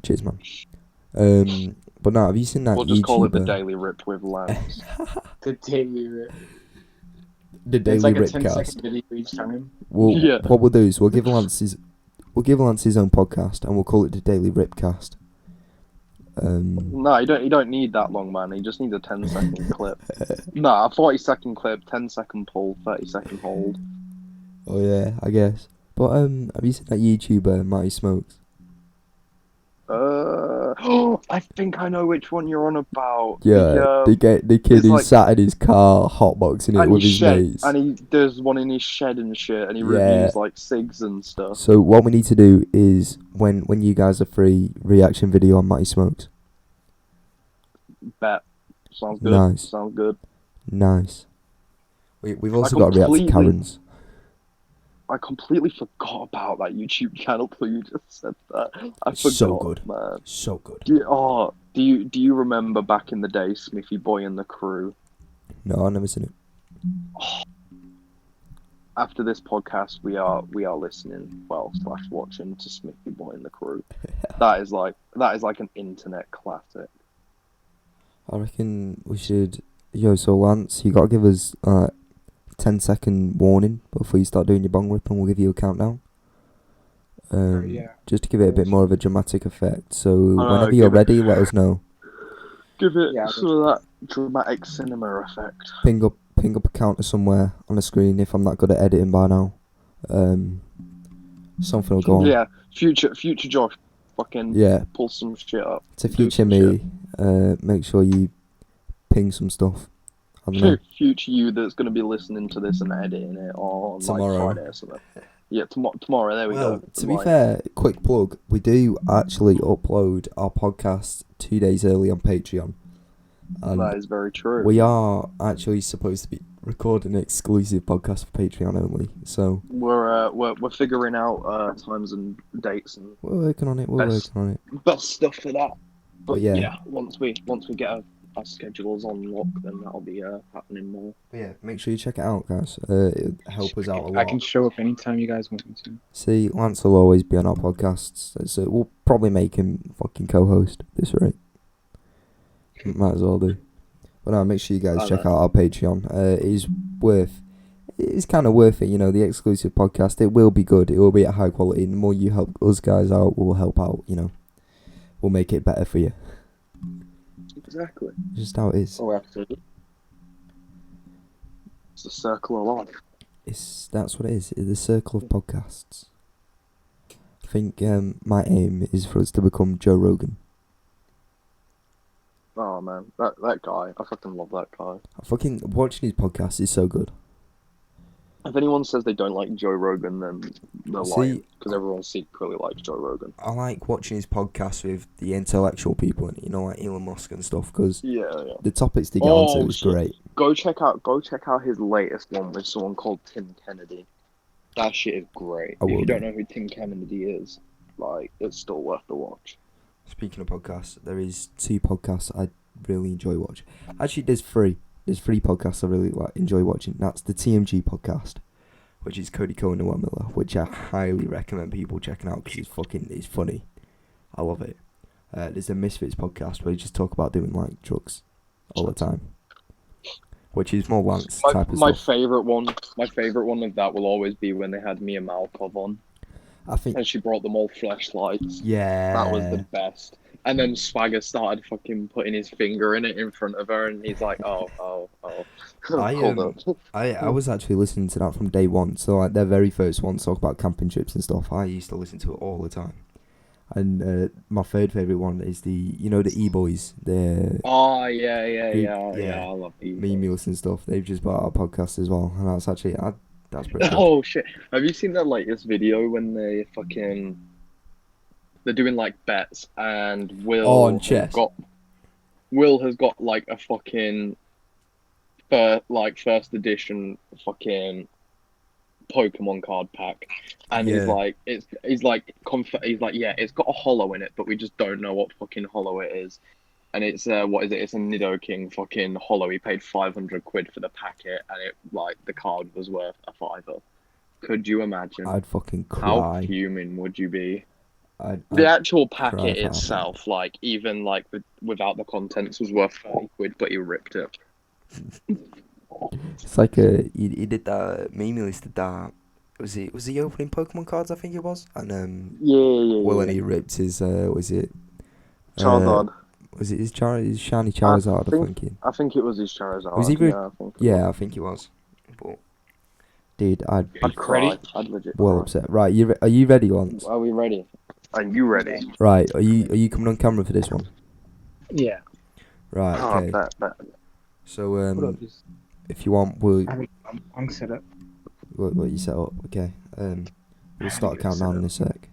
Cheers, man. But now, have you seen that We'll just YouTuber? call it the Daily Rip with Lance. The daily rip. The It's Daily like a Ripcast. 10-second video each time. Well, Yeah. what we'll do is we'll give Lance his own podcast, and we'll call it the Daily Ripcast. No, you don't need that long, man. You just need a 10-second clip. Nah, a 40-second clip, 10-second pull, 30-second hold. Oh yeah, I guess. But have you seen that YouTuber Mighty Smokes? I think I know which one you're on about. Yeah, the kid it's who like- sat in his car hotboxing it and with his his shed, mates. and there's one in his shed and shit, and he Yeah. reviews like cigs and stuff. So what we need to do is when you guys are free, reaction video on Mighty Smokes. Bet. Sounds good. Nice. Sounds good. Nice. We've also got to react to completely- Karen's. I completely forgot about that YouTube channel till you just said that. I forgot, So good. man. So good. Do you remember back in the day, Smithy Boy and the Crew? No, I've never seen it. After this podcast, we are listening, / watching to Smithy Boy and the Crew. That is like an internet classic. I reckon we should. Yo, so Lance, you gotta give us 10-second warning before you start doing your bong rip, and we'll give you a countdown. Yeah. Just to give it a bit more of a dramatic effect. So know, whenever you're give it- ready, let us know. Give it Yeah, sort of that dramatic cinema effect. Ping up a counter somewhere on the screen if I'm not good at editing by now. Something will go on. Yeah, future Josh, fucking Yeah, pull some shit up. to Do future some me, make sure you ping some stuff. I don't know. Future you that's going to be listening to this and editing it on Tomorrow. like Friday or something. Yeah, tomorrow. There we Well, go. to be Like, fair, quick plug, we do actually upload our podcast 2 days early on Patreon. that And is very true. we are actually supposed to be recording an exclusive podcast for Patreon only. So We're figuring out times and dates and we're working on it. best stuff for that. But yeah. once we get our schedules on lock, then that'll be happening more. But yeah, make sure you check it out, guys. It'll help us out a lot. I can show up anytime you guys want me to. See, Lance will always be on our podcasts, so we'll probably make him fucking co-host at this rate. Might as well do. But no, make sure you guys check out our Patreon. It's kind of worth it, you know, the exclusive podcast. It will be good. It will be at high quality. And the more you help us guys out, we'll help out, you know. We'll make it better for you. Exactly. Just how it is. Oh, absolutely. It's the circle of life. That's what it is. It's the circle of podcasts. I think my aim is for us to become Joe Rogan. Oh man, that guy. I fucking love that guy. Fucking watching his podcast is so good. If anyone says they don't like Joe Rogan, then they're See, lying, because everyone secretly likes Joe Rogan. I like watching his podcasts with the intellectual people, and like Elon Musk and stuff, because Yeah. the topics they get onto is shit. great. Go check out his latest one with someone called Tim Kennedy. That shit is great. I If will you do. don't know who Tim Kennedy is, like, it's still worth the watch. Speaking of podcasts, there is 2 podcasts I really enjoy watching. Actually, there's 3. There's 3 podcasts I really enjoy watching. That's the TMG podcast, which is Cody Cohen and Noah Miller, which I highly recommend people checking out because it's funny. I love it. There's a Misfits podcast where they just talk about doing like drugs all the time, which is more Lance type of My stuff. favorite one of that will always be when they had Mia Malkov on, I think. and she brought them all flashlights. Yeah. That was the best. And then Swagger started fucking putting his finger in it in front of her, and he's like, oh. Hold up. I was actually listening to that from day one. So like their very first one talk about camping trips and stuff. I used to listen to it all the time. And my third favourite one is the E-Boys. Oh yeah. I love these. Memes and stuff. They've just bought our podcast as well, and that's actually that's pretty good. Oh shit! Have you seen that latest video when they're doing like bets, and on chess. Will has got like a fucking first edition fucking Pokemon card pack, and Yeah. he's like yeah, it's got a holo in it, but we just don't know what fucking holo it is. And it's what is it? It's a Nidoking fucking holo. He paid 500 quid for the packet, and it like the card was worth a fiver. Could you imagine? I'd fucking How cry. fuming would you be? I'd The actual cry packet if I itself, like even like without the contents, was worth 30 quid, but he ripped it. It's like he did that. Memelis did that. Was he opening Pokemon cards? I think it was. And Will and he ripped his was it Charizard. Was it his shiny Charizard? I think it was his Charizard. Was he yeah, I think. Yeah, I think it was. But dude, I'd cry. I'd legit well cry. upset. Right, are you ready, Lance? Are we ready? Are you ready? Right, are you coming on camera for this one? Yeah. Right, Oh, okay. bet. So What up? if you want, I'm set up. what you set up? Okay. We'll start a countdown in a sec.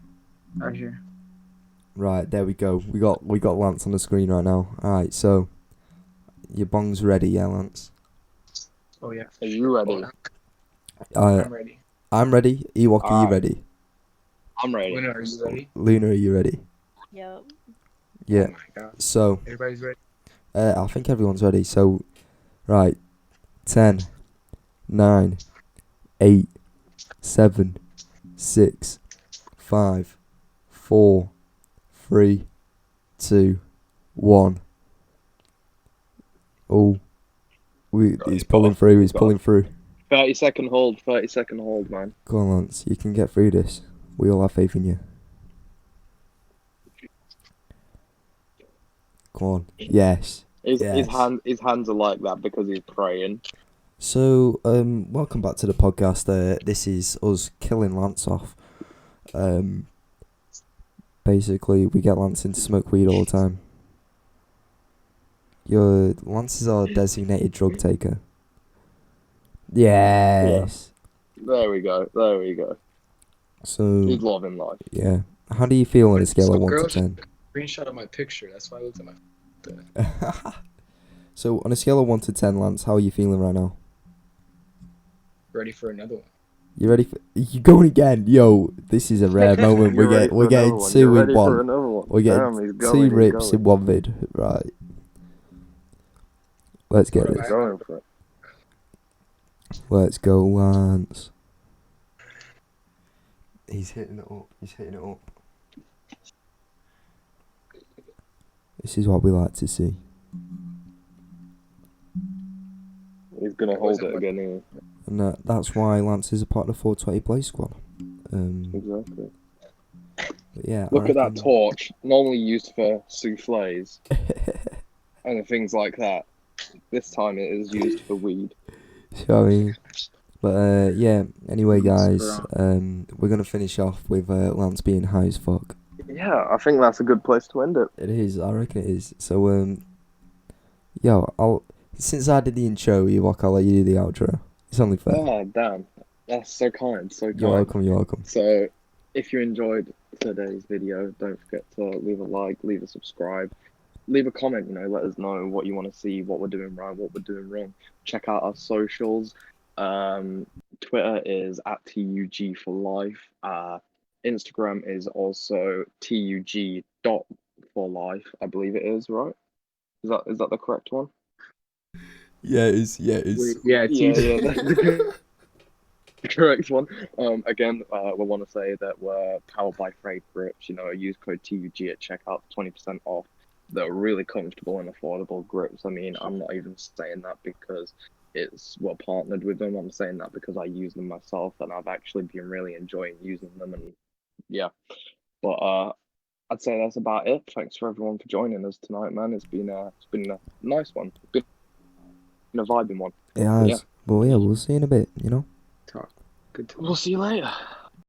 Right here. Right, there we go. We got Lance on the screen right now. Alright, so your bong's ready, yeah, Lance? Oh yeah. Are you ready? I'm ready. I'm ready. Ewok, are you ready? I'm ready. Luna, are you ready? Luna, are you ready? Yep. Yeah. Oh my god. So Everybody's ready. I think everyone's ready. So right, 10, 9, 8, 7, 6, 5, 4, 3, 2, 1. Oh, he's pulling through. He's pulling through. 30-second hold. 30-second hold, man. Go on, Lance. You can get through this. We all have faith in you. Go on. Yes. His Yes. hands are like that because he's praying. So, welcome back to the podcast. This is us killing Lance off. Basically, we get Lance in to smoke weed all the time. Lance is our designated drug taker. Yes. There we go. So, He's loving life. yeah. How do you feel on a scale of Some 1 to girl 10? Screenshot of my picture. That's why I looked at my. So, on a scale of 1 to 10, Lance, how are you feeling right now? Ready for another one. You ready for... You going again? Yo, this is a rare moment. We're getting 2 in 1. We're getting 2 rips in 1 vid. Right. Let's get this. Going for it. Let's go, Lance. He's hitting it up. This is what we like to see. He's gonna hold it again. Anyway. And that's why Lance is a part of the 420 play squad. Exactly. But yeah. Look at that torch, normally used for souffles and things like that. This time it is used for weed. So, I mean, but yeah. Anyway, guys, we're gonna finish off with Lance being high as fuck. Yeah, I think that's a good place to end it. It is. I reckon it is. So since I did the intro, Ewok, I'll let you do the outro. It's only fair. Oh damn! That's so kind, so kind. You're welcome. You're welcome. So, if you enjoyed today's video, don't forget to leave a like, leave a subscribe, leave a comment. You know, let us know what you want to see, what we're doing right, what we're doing wrong. Check out our socials. Twitter is at TUG for life. Instagram is also TUG dot for life. I believe it is, right? Is that the correct one? Yeah, it is. Yeah, it is. Yeah, Yeah, that's the correct one. Again, we want to say that we're powered by Freight Grips. You know, use code TUG at checkout, 20% off. They're really comfortable and affordable grips. I mean, I'm not even saying that because we're partnered with them. I'm saying that because I use them myself and I've actually been really enjoying using them. And yeah, but I'd say that's about it. Thanks for everyone for joining us tonight, man. It's been a nice one. It's been a vibing one. It has. Yeah. But yeah, we'll see in a bit. You know. Talk. Good talk. We'll see you later.